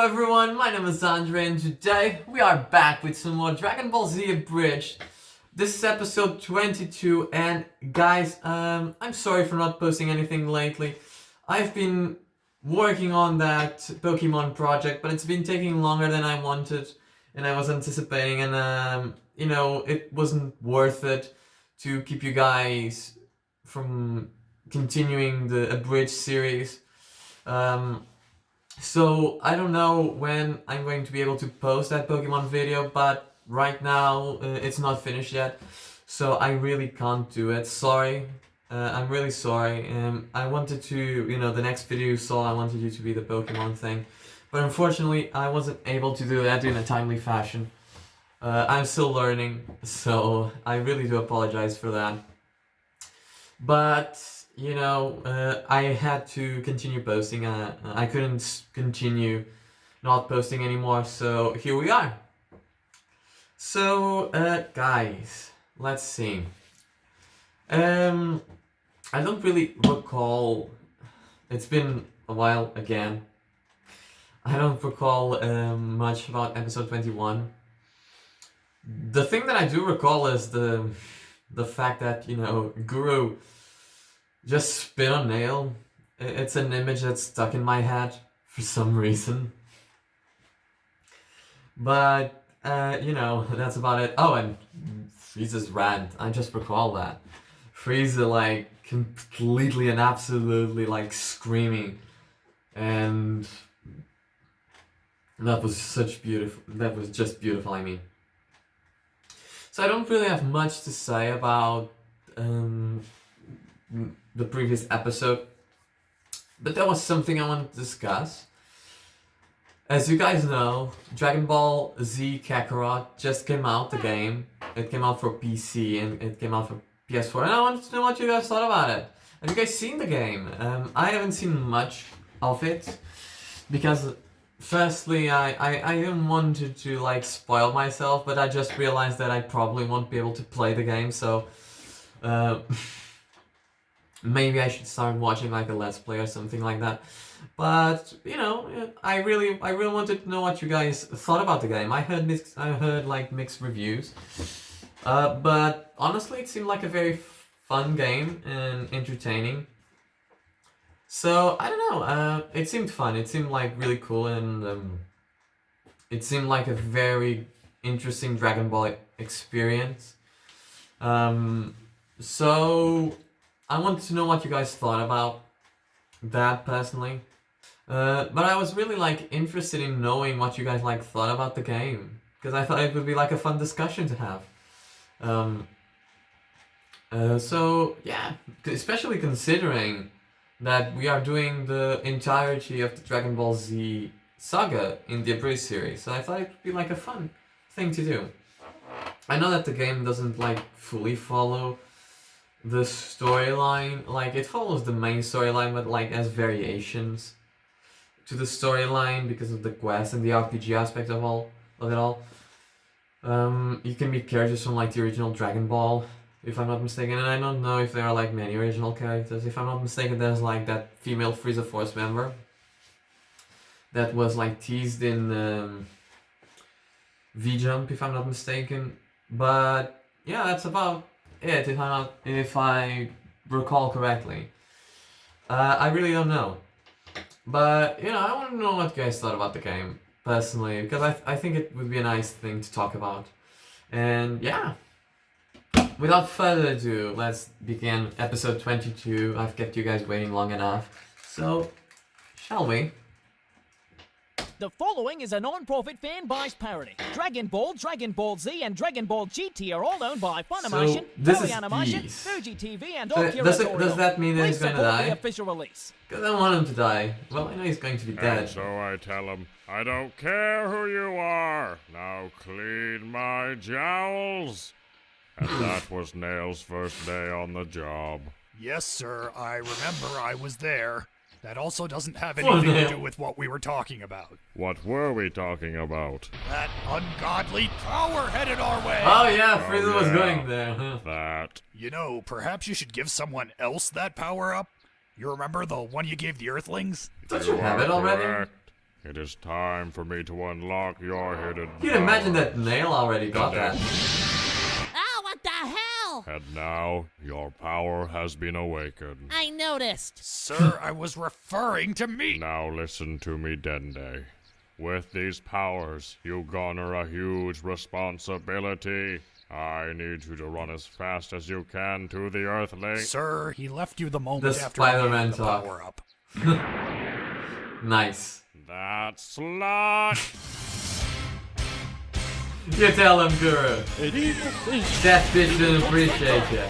everyone, my name is Andre and today we are back with some more Dragon Ball Z Abridged. This is episode 22 and guys, I'm sorry for not posting anything lately. I've been working on that Pokemon project, but it's been taking longer than I wanted and I was anticipating, and it wasn't worth it to keep you guys from continuing the Abridged series. So I don't know when I'm going to be able to post that Pokemon video, but right now it's not finished yet, so I really can't do it. Sorry, I'm really sorry. I wanted to, the next video you saw, I wanted you to be the Pokemon thing, but unfortunately I wasn't able to do that in a timely fashion. I'm still learning, so I really do apologize for that. But I had to continue posting. I couldn't continue not posting anymore, so here we are. So, guys, let's see. I don't really recall. It's been a while again. I don't recall much about episode 21. The thing that I do recall is the fact that Guru just spit on nail. It's an image that's stuck in my head for some reason. But, that's about it. Oh, and Freeza's rant. I just recall that. Freeza, completely and absolutely, screaming. And that was just beautiful, I mean. So I don't really have much to say about, the previous episode, but there was something I wanted to discuss. As you guys know, Dragon Ball Z Kakarot just came out, the game. It came out for PC and it came out for PS4, and I wanted to know what you guys thought about it. Have you guys seen the game? I haven't seen much of it, because firstly, I didn't want to spoil myself, but I just realized that I probably won't be able to play the game, so maybe I should start watching a Let's Play or something like that. But I really wanted to know what you guys thought about the game. I heard mixed reviews, but honestly, it seemed like a very fun game and entertaining. So I don't know. It seemed fun. It seemed really cool, and it seemed like a very interesting Dragon Ball experience. So I wanted to know what you guys thought about that personally. But I was really interested in knowing what you guys thought about the game, because I thought it would be a fun discussion to have. So yeah, especially considering that we are doing the entirety of the Dragon Ball Z saga in the Abridged series, so I thought it would be a fun thing to do. I know that the game doesn't fully follow the storyline, it follows the main storyline, but as variations to the storyline because of the quest and the RPG aspect of it all. You can meet characters from the original Dragon Ball, if I'm not mistaken, and I don't know if there are many original characters. If I'm not mistaken, there's that female Freeza Force member that was teased in V-Jump, if I'm not mistaken. But yeah, that's about it, if I recall correctly. I really don't know, but I want to know what you guys thought about the game personally, because I think it would be a nice thing to talk about. And yeah, without further ado, let's begin episode 22. I've kept you guys waiting long enough, so shall we? The following is a non-profit fan-biased parody. Dragon Ball, Dragon Ball Z, and Dragon Ball GT are all owned by Funimation, this Toei is Animation, Ys. Fuji TV, and So Akira does that mean that he's Please going to support die? the official release. Because I want him to die. Well, I know he's going to be dead. And so I tell him, I don't care who you are. Now clean my jowls. And that was Nail's first day on the job. Yes, sir, I remember I was there. That also doesn't have anything to do with what we were talking about. What were we talking about? That ungodly power headed our way! Oh yeah, Oh, Freeza was yeah. going there. Huh? That. Perhaps you should give someone else that power up? You remember the one you gave the Earthlings? Don't you You have are it already? correct. It is time for me to unlock your hidden You can imagine power. that Nail already got that. Oh, what the hell? And now, your power has been awakened. I noticed. Sir, I was referring to me. Now listen to me, Dende. With these powers, you garner a huge responsibility. I need you to run as fast as you can to the Earthling. Sir, he left you the moment The after he gave Spider-Man the talk. power up. Nice. That slut! You tell him, Guru. That bitch didn't appreciate you.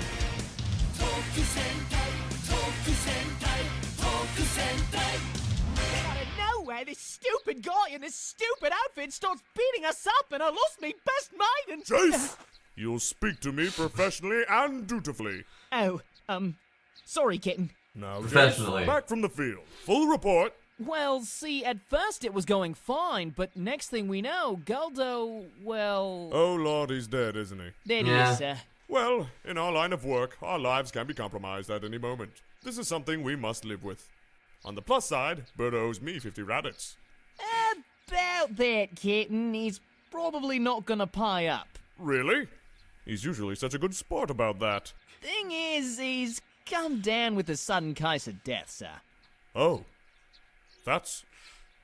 Out of nowhere, this stupid guy in this stupid outfit starts beating us up, and I lost me best mate and... Jace! You'll speak to me professionally and dutifully. Oh, sorry, kitten. Now, Professionally. Jace, back from the field. Full report. Well, see, at first it was going fine, but next thing we know, Goldo, well... Oh, Lord, he's dead, isn't he? There he Yeah. is, sir. Well, in our line of work, our lives can be compromised at any moment. This is something we must live with. On the plus side, Bert owes me 50 rabbits. About that, kitten. He's probably not gonna pie up. Really? He's usually such a good sport about that. Thing is, he's come down with a sudden case of death, sir. Oh.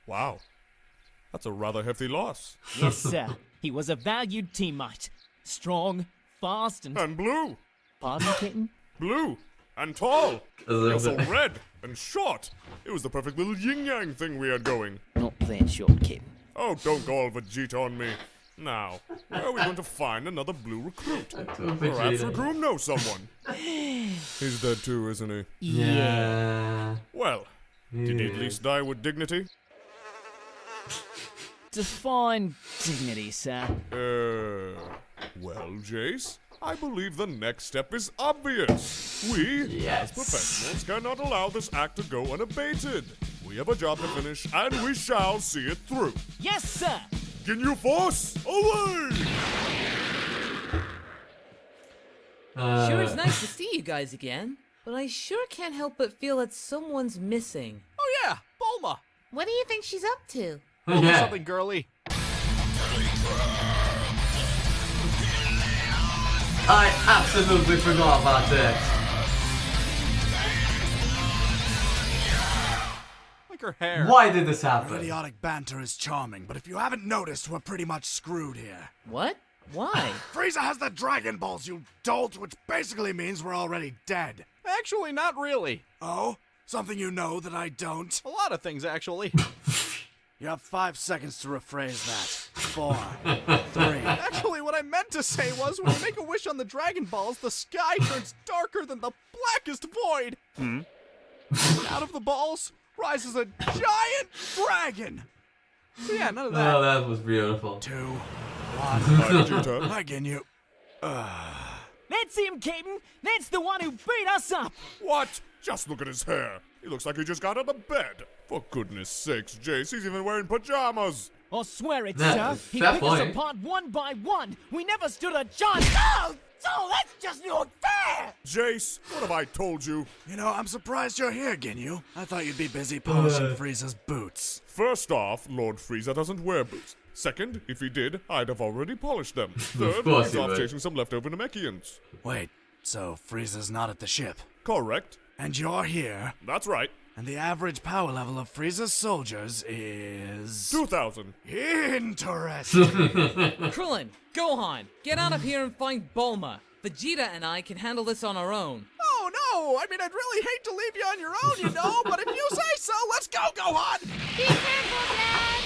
Wow. That's a rather hefty loss. Yes, sir. He was a valued teammate. Strong, fast, and... And blue. Pardon, kitten? Blue. And tall. Also Not red and short. It was the perfect little yin-yang thing we had going. Not that short, kitten. Oh, don't go all Vegeta on me. Now, where are we going to find another blue recruit? Perhaps Recruit knows someone. He's dead too, isn't he? Yeah. Well, did he at least die with dignity? Define dignity, sir. Well, Jace, I believe the next step is obvious. We, Yes. as professionals, cannot allow this act to go unabated. We have a job to finish, and we shall see it through. Yes, sir! Ginyu Force, away! Sure, it's nice to see you guys again, but I sure can't help but feel that someone's missing. Oh yeah, Bulma. What do you think she's up to? Yeah. Something girly. I absolutely forgot about that. Like her hair. Why did this happen? Idiotic banter is charming, but if you haven't noticed, we're pretty much screwed here. What? Why? Frieza has the Dragon Balls, you dolt, which basically means we're already dead. Actually, not really. Oh? Something you know that I don't? A lot of things, actually. You have 5 seconds to rephrase that. 4, 3. Actually, what I meant to say was, when you make a wish on the Dragon Balls, the sky turns darker than the blackest void. Out of the balls rises a giant dragon. So yeah, none of that. Oh, that was beautiful. 2, 1. Vegeta. I get you. That's him, kitten! That's the one who beat us up! What? Just look at his hair. He looks like he just got out of bed. For goodness sakes, Jace, he's even wearing pajamas. I swear it, Yeah, sir. He fair picked us point. apart one by one. We never stood a chance. Oh, that's just not fair! Jace, what have I told you? You know, I'm surprised you're here, Ginyu. I thought you'd be busy polishing Frieza's boots. First off, Lord Freeza doesn't wear boots. Second, if he did, I'd have already polished them. Third, course he's he off would. chasing some leftover Namekians. Wait, so Frieza's not at the ship? Correct. And you're here, That's right. and the average power level of Frieza's soldiers is... 2,000. Interesting. Krillin, Gohan, get out of here and find Bulma. Vegeta and I can handle this on our own. Oh no! I mean, I'd really hate to leave you on your own, you know, but if you say so, let's go, Gohan! Be careful, Dad!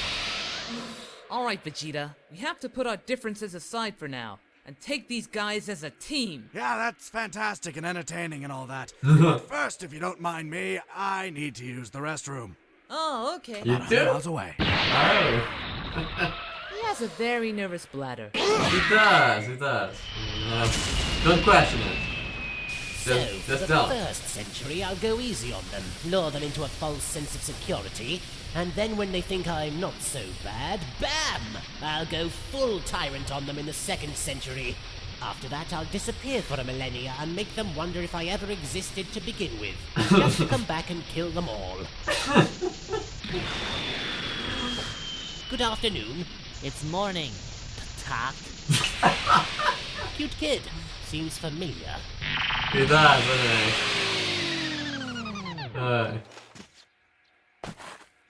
Alright, Vegeta, we have to put our differences aside for now, and take these guys as a team. Yeah, that's fantastic and entertaining and all that. But first, if you don't mind me, I need to use the restroom. Oh, okay. You 100 do? miles away. Oh. He has a very nervous bladder. It does, it does. Don't question it. So, Just, for just the don't. first century, I'll go easy on them, lure them into a false sense of security, and then when they think I'm not so bad, bam! I'll go full tyrant on them in the second century. After that, I'll disappear for a millennia and make them wonder if I ever existed to begin with, just to come back and kill them all. Good afternoon. It's morning. Talk. Cute kid. Seems familiar. He does, doesn't he?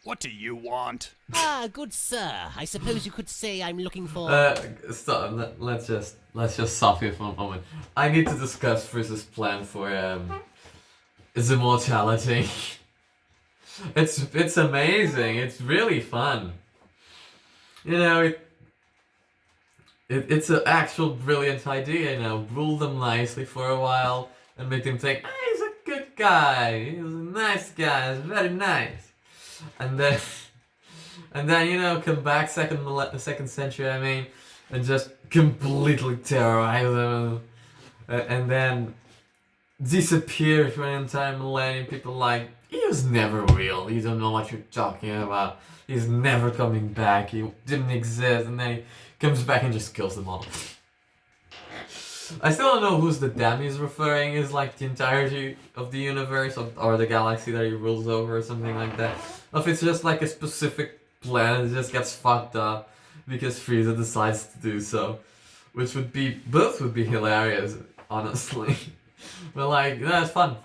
What do you want? Ah, good sir. I suppose you could say I'm looking for... Stop. Let's just stop here for a moment. I need to discuss Freeza's plan for his immortality. It's amazing. It's really fun. You know, it's an actual brilliant idea. You know, rule them nicely for a while and make them think, "Ah, he's a good guy. He's a nice guy. He's very nice." And then you know, come back second century, I mean, and just completely terrorize them, and then disappear for an entire millennium. People like, he was never real. You don't know what you're talking about. He's never coming back. He didn't exist, and then he comes back and just kills them all. I still don't know who's the damn he's referring. Is like the entirety of the universe or the galaxy that he rules over or something like that. Or if it's just like a specific planet that just gets fucked up because Freeza decides to do so. Which both would be hilarious, honestly. But like, that's fun.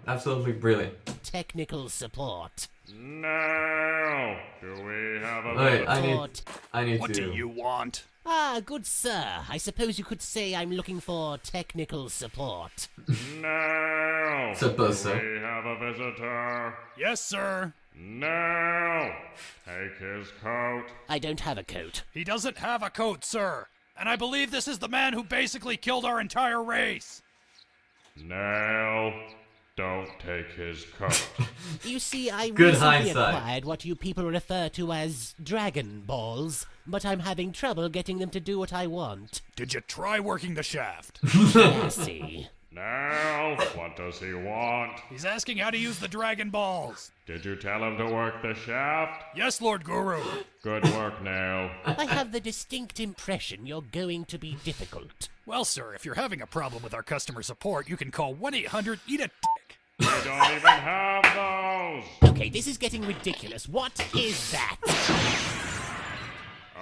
Absolutely brilliant. Technical support. No! Do we have a Wait, visitor? I need What to... do you want? Ah, good sir. I suppose you could say I'm looking for technical support. No! Suppose so. Do we have a visitor? Yes, sir. No! Take his coat. I don't have a coat. He doesn't have a coat, sir. And I believe this is the man who basically killed our entire race. No! Don't take his coat. You see, I Good recently hindsight. acquired what you people refer to as Dragon Balls, but I'm having trouble getting them to do what I want. Did you try working the shaft? Classy. Now, what does he want? He's asking how to use the Dragon Balls. Did you tell him to work the shaft? Yes, Lord Guru. Good work, now. I have the distinct impression you're going to be difficult. Well, sir, if you're having a problem with our customer support, you can call 1-800-EAT-A-DICK. We don't even have those! Okay, this is getting ridiculous. What is that?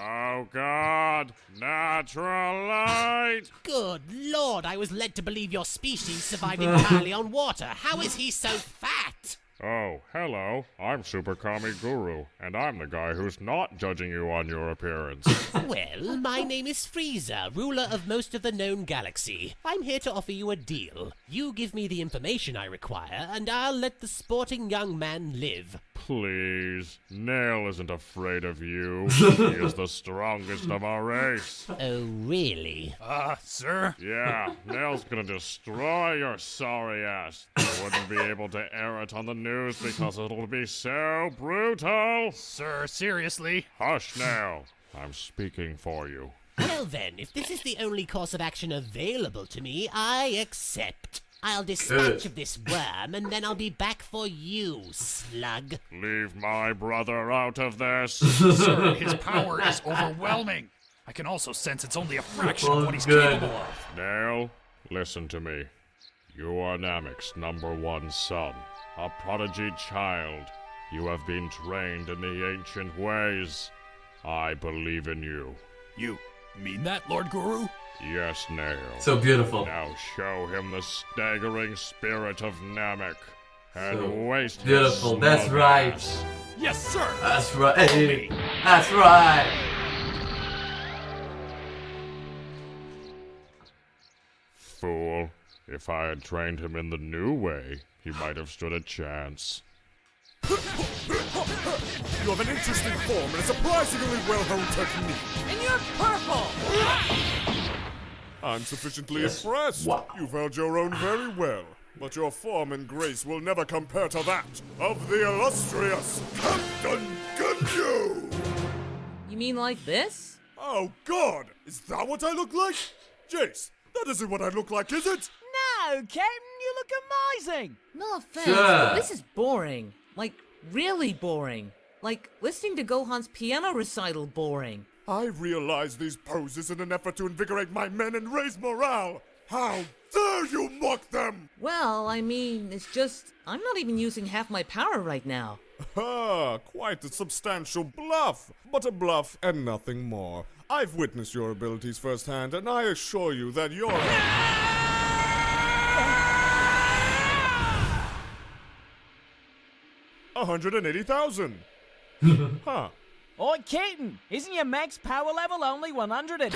Oh God! Natural light! Good lord, I was led to believe your species survived entirely on water. How is he so fat? Oh, hello. I'm Super Kami Guru, and I'm the guy who's not judging you on your appearance. Well, my name is Freeza, ruler of most of the known galaxy. I'm here to offer you a deal. You give me the information I require, and I'll let the sporting young man live. Please. Nail isn't afraid of you. He is the strongest of our race. Oh, really? Sir? Yeah, Nail's gonna destroy your sorry ass. You wouldn't be able to air it on the news because it'll be so brutal. Sir, seriously? Hush now. I'm speaking for you. Well then, if this is the only course of action available to me, I accept. I'll dispatch of this worm, and then I'll be back for you, slug. Leave my brother out of this. Sir, his power is overwhelming. I can also sense it's only a fraction of what he's capable of. Nail, listen to me. You are Namek's #1 son, a prodigy child. You have been trained in the ancient ways. I believe in you. You mean that, Lord Guru? Yes, Nail. So beautiful. Now show him the staggering spirit of Namek. And So waste beautiful. his That's smug right. ass. Yes, sir. That's right. That's right. Fool. If I had trained him in the new way, he might have stood a chance. You have an interesting form and a surprisingly well-honed technique. And you're purple! I'm sufficiently impressed. Wow. You've held your own very well. But your form and grace will never compare to that of the illustrious Captain Ginyu! You mean like this? Oh God! Is that what I look like? Jace, that isn't what I look like, is it? No, Captain, you look amazing. No offense, Sure. but this is boring. Like, really boring. Like, listening to Gohan's piano recital boring. I realize these poses in an effort to invigorate my men and raise morale. How dare you mock them! Well, I mean, it's just, I'm not even using half my power right now. Ah, quite a substantial bluff, but a bluff and nothing more. I've witnessed your abilities firsthand, and I assure you that you're... 180,000. Huh. Oi, Keaton, isn't your max power level only 100 and...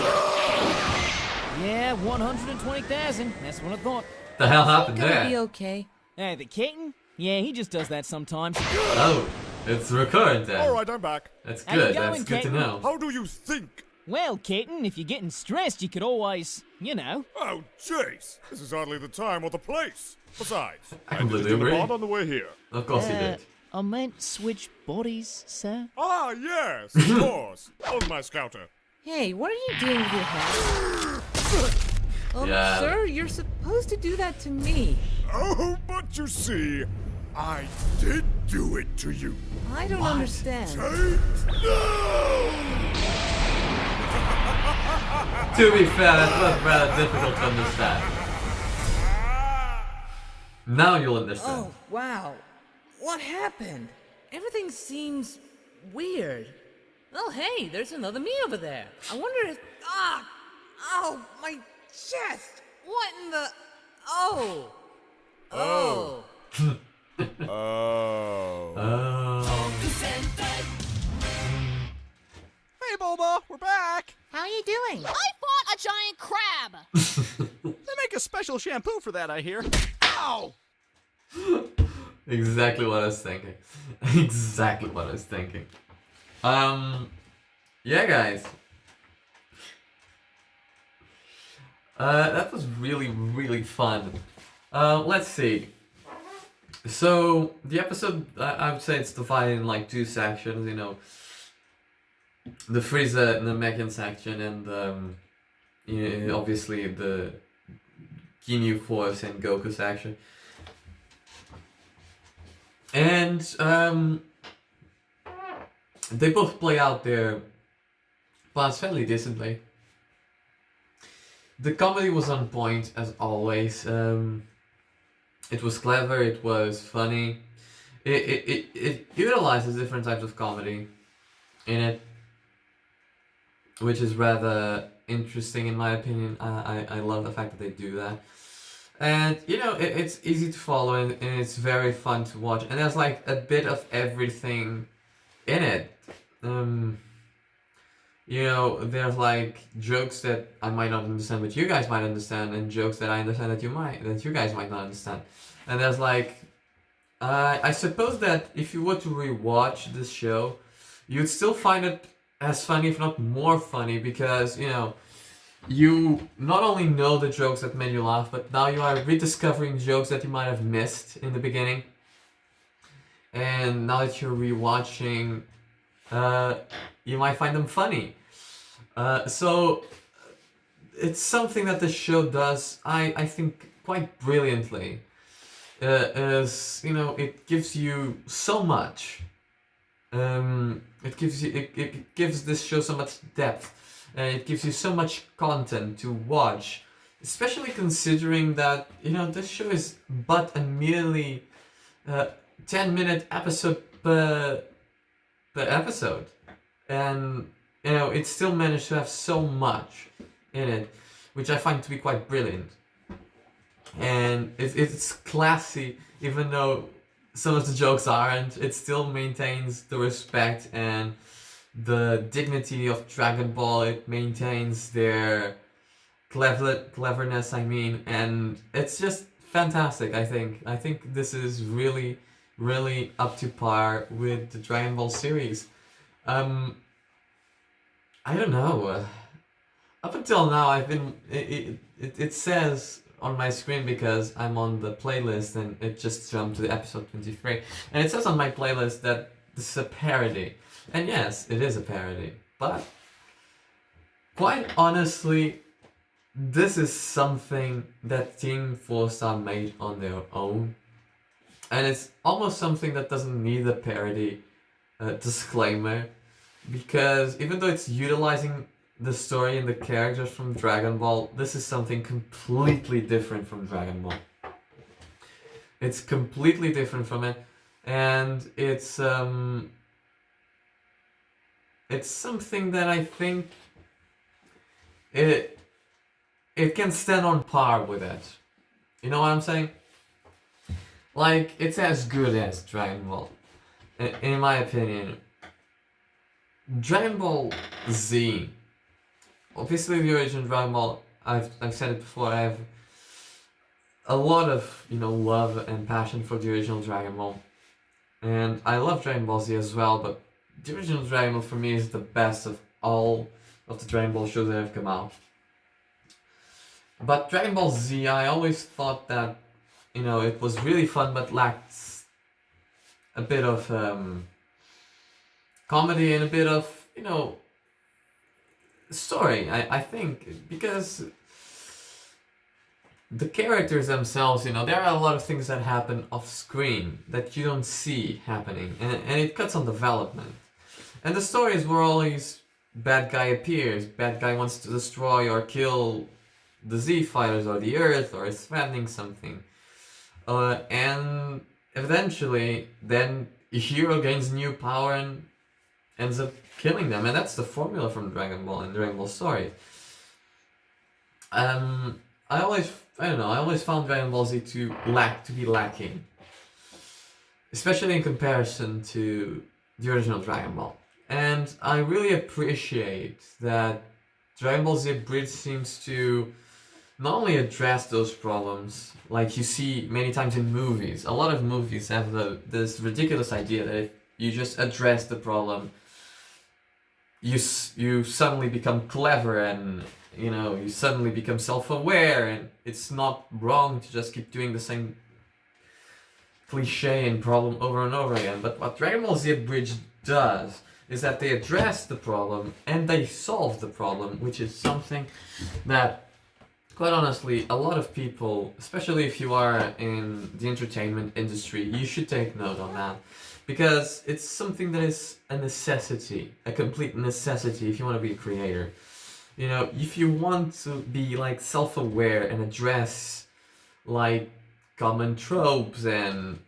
Yeah, 120,000. That's what I thought. The hell happened Gonna be there? okay. Hey, the Keaton? Yeah, he just does that sometimes. Oh, it's recurrent then. Alright, I'm back. That's How you good. going, That's good to Keaton? know. How do you think? Well, Keaton, if you're getting stressed, you could always, you know. Oh, jeez. This is hardly the time or the place. Besides, I I completely just did agree. a bond on the way here. Of course he did. I meant switch bodies, sir. Ah, yes, of course. On my scouter. Hey, what are you doing with your hat? Yeah. Sir, you're supposed to do that to me. Oh, but you see, I did do it to you. I don't understand. Take no! To be fair, that was rather difficult to understand. Now you'll understand. Oh, wow. What happened? Everything seems weird. Oh, hey, there's another me over there. I wonder if... Ah! Oh, my chest! What in the... Oh! Oh! Oh. Hey, Bulma, we're back. How are you doing? I fought a giant crab. They make a special shampoo for that, I hear. Ow! Exactly what I was thinking. Exactly what I was thinking. Yeah, guys. That was really, really fun. Let's see. So, the episode, I would say it's divided in like two sections, you know. The Freeza and the Megan section, and obviously the Ginyu Force and Goku section. And they both play out their parts fairly decently. The comedy was on point as always. It was clever, it was funny. It utilizes different types of comedy in it, which is rather interesting in my opinion. I love the fact that they do that. And, you know, it's easy to follow and it's very fun to watch. And there's like a bit of everything in it. You know, there's like jokes that I might not understand, but you guys might understand, and jokes that I understand that you guys might not understand. And there's like, I suppose that if you were to rewatch this show, you'd still find it as funny, if not more funny, because, you know, you not only know the jokes that made you laugh, but now you are rediscovering jokes that you might have missed in the beginning. And now that you're rewatching, you might find them funny. So it's something that the show does, I think, quite brilliantly. As you know, it gives you so much. It gives this show so much depth. And it gives you so much content to watch, especially considering that, you know, this show is but a merely 10-minute episode per episode, and you know it still managed to have so much in it, which I find to be quite brilliant. And it's classy, even though some of the jokes aren't. It still maintains the respect and the dignity of Dragon Ball. It maintains their cleverness, I mean, and it's just fantastic. I think this is really, really up to par with the Dragon Ball series. I don't know. Up until now, I've been. It says on my screen because I'm on the playlist, and it just jumped to the episode 23, and it says on my playlist that this is a parody. And yes, it is a parody, but quite honestly, this is something that Team 4-Star made on their own. And it's almost something that doesn't need a parody disclaimer, because even though it's utilizing the story and the characters from Dragon Ball, this is something completely different from Dragon Ball. It's completely different from it, and it's something that I think it can stand on par with it. You know what I'm saying? Like, it's as good as Dragon Ball, in my opinion. Dragon Ball Z, obviously the original Dragon Ball, I've said it before, I have a lot of, love and passion for the original Dragon Ball. And I love Dragon Ball Z as well, but the original Dragon Ball for me is the best of all of the Dragon Ball shows that have come out. But Dragon Ball Z, I always thought that, it was really fun but lacked a bit of comedy and a bit of, story, I think, because the characters themselves, there are a lot of things that happen off screen that you don't see happening, and it cuts on development. And the stories were always bad guy appears, bad guy wants to destroy or kill the Z fighters or the Earth or is threatening something. And eventually, then a hero gains new power and ends up killing them, and that's the formula from Dragon Ball and Dragon Ball story. I always found Dragon Ball Z to be lacking, especially in comparison to the original Dragon Ball. And I really appreciate that Dragon Ball Z Abridged seems to not only address those problems, like you see many times in movies. A lot of movies have this ridiculous idea that if you just address the problem, you suddenly become clever and, you suddenly become self-aware, and it's not wrong to just keep doing the same cliche and problem over and over again. But what Dragon Ball Z Abridged does is that they address the problem and they solve the problem, which is something that, quite honestly, a lot of people, especially if you are in the entertainment industry, you should take note on that. Because it's something that is a necessity, a complete necessity if you want to be a creator. If you want to be like self-aware and address like common tropes and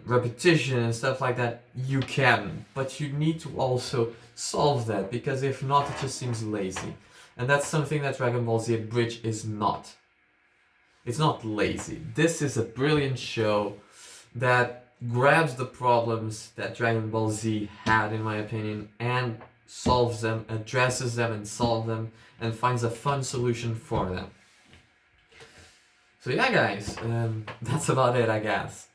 repetition and stuff like that, you can. But you need to also solve that, because if not, it just seems lazy. And that's something that Dragon Ball Z Abridged is not. It's not lazy. This is a brilliant show that grabs the problems that Dragon Ball Z had, in my opinion, and solves them, addresses them and solves them, and finds a fun solution for them. So yeah, guys, that's about it, I guess.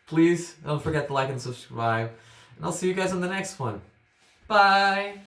Please don't forget to like and subscribe, and I'll see you guys on the next one. Bye!